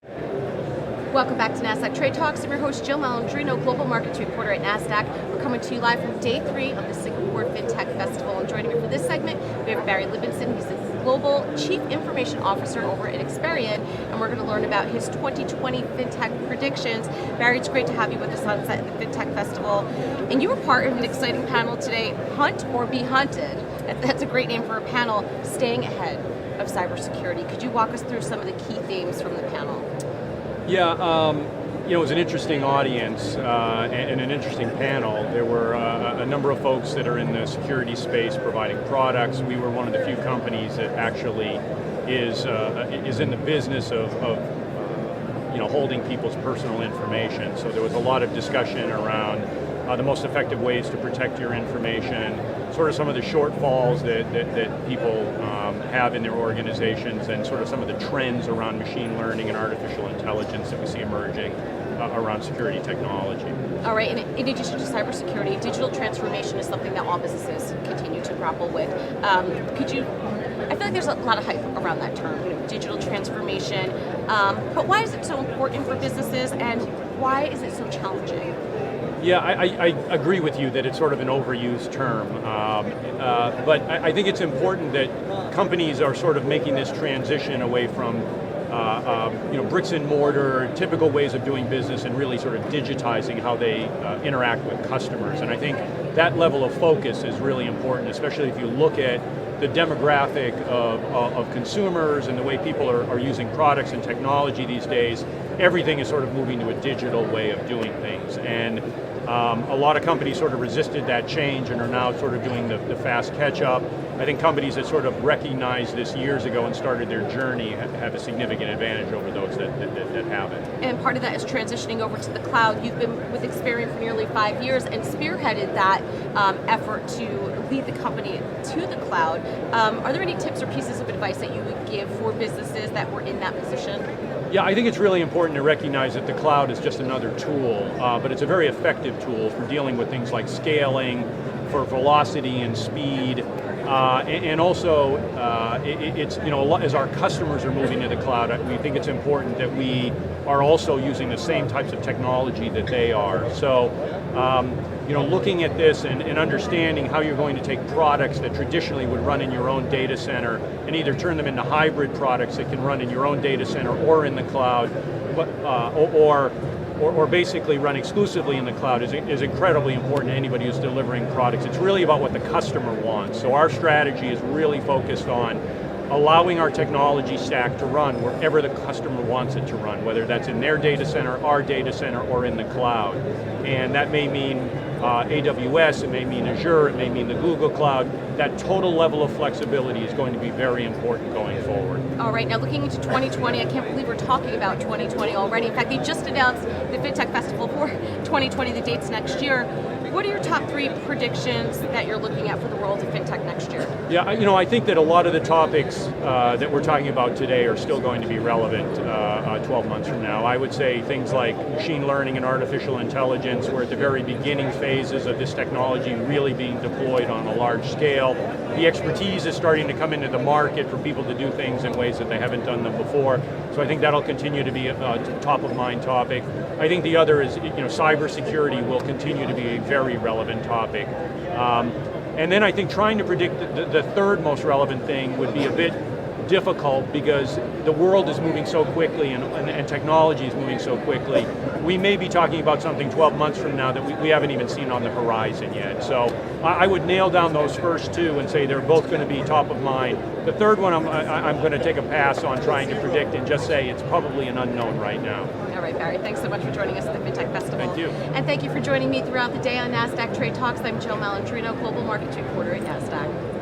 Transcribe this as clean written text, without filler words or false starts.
Welcome back to Nasdaq Trade Talks. I'm your host, Jill Malandrino, Global Markets Reporter at Nasdaq. We're coming to you live from day 3 of the Singapore Fintech Festival. And joining me for this segment, we have Barry Libenson. He's the Global Chief Information Officer over at Experian, and we're going to learn about his 2020 Fintech Predictions. Barry, it's great to have you with us on set at the Fintech Festival. And you were part of an exciting panel today, Hunt or Be Hunted. That's a great name for a panel, staying ahead of cybersecurity. Could you walk us through some of the key themes from the panel? Yeah, it was an interesting audience and an interesting panel. There were a number of folks that are in the security space providing products. We were one of the few companies that actually is in the business of holding people's personal information. So there was a lot of discussion around the most effective ways to protect your information, sort of some of the shortfalls that people have in their organizations, and sort of some of the trends around machine learning and artificial intelligence that we see emerging around security technology. All right, and in addition to cybersecurity, digital transformation is something that all businesses continue to grapple with. I feel like there's a lot of hype around that term, digital transformation, but why is it so important for businesses, and why is it so challenging? Yeah, I agree with you that it's sort of an overused term, but I think it's important that companies are sort of making this transition away from bricks and mortar, typical ways of doing business, and really sort of digitizing how they interact with customers. And I think that level of focus is really important, especially if you look at the demographic of consumers and the way people are using products and technology these days. Everything is sort of moving to a digital way of doing things. And a lot of companies sort of resisted that change and are now sort of doing the fast catch-up. I think companies that sort of recognized this years ago and started their journey have a significant advantage over those that haven't. And part of that is transitioning over to the cloud. You've been with Experian for nearly 5 years and spearheaded that effort to lead the company to the cloud. Are there any tips or pieces of advice that you would give for businesses that were in that position? Yeah, I think it's really important to recognize that the cloud is just another tool, but it's a very effective tool for dealing with things like scaling, for velocity and speed, and also it's as our customers are moving to the cloud, we think it's important that we are also using the same types of technology that they are. So looking at this and understanding how you're going to take products that traditionally would run in your own data center and either turn them into hybrid products that can run in your own data center or in the cloud, but, or basically run exclusively in the cloud is incredibly important to anybody who's delivering products. It's really about what the customer wants. So our strategy is really focused on allowing our technology stack to run wherever the customer wants it to run, whether that's in their data center, our data center, or in the cloud. And that may mean AWS, it may mean Azure, it may mean the Google Cloud. That total level of flexibility is going to be very important going forward. All right, now looking into 2020, I can't believe we're talking about 2020 already. In fact, they just announced the Fintech Festival for 2020, the dates next year. What are your top 3 predictions that you're looking at for the world of fintech next year? Yeah, I think that a lot of the topics that we're talking about today are still going to be relevant 12 months from now. I would say things like machine learning and artificial intelligence. We're at the very beginning phases of this technology really being deployed on a large scale. The expertise is starting to come into the market for people to do things in ways that they haven't done them before. So I think that'll continue to be a top of mind topic. I think the other is, cybersecurity will continue to be a very relevant topic. And then I think trying to predict the third most relevant thing would be a bit difficult because the world is moving so quickly and technology is moving so quickly. We may be talking about something 12 months from now that we haven't even seen on the horizon yet. So I would nail down those first 2 and say they're both going to be top of mind. The third one I'm going to take a pass on trying to predict and just say it's probably an unknown right now. All right, Barry, thanks so much for joining us at the Fintech Festival. Thank you. And thank you for joining me throughout the day on Nasdaq Trade Talks. I'm Jill Malandrino, Global Markets Reporter at Nasdaq.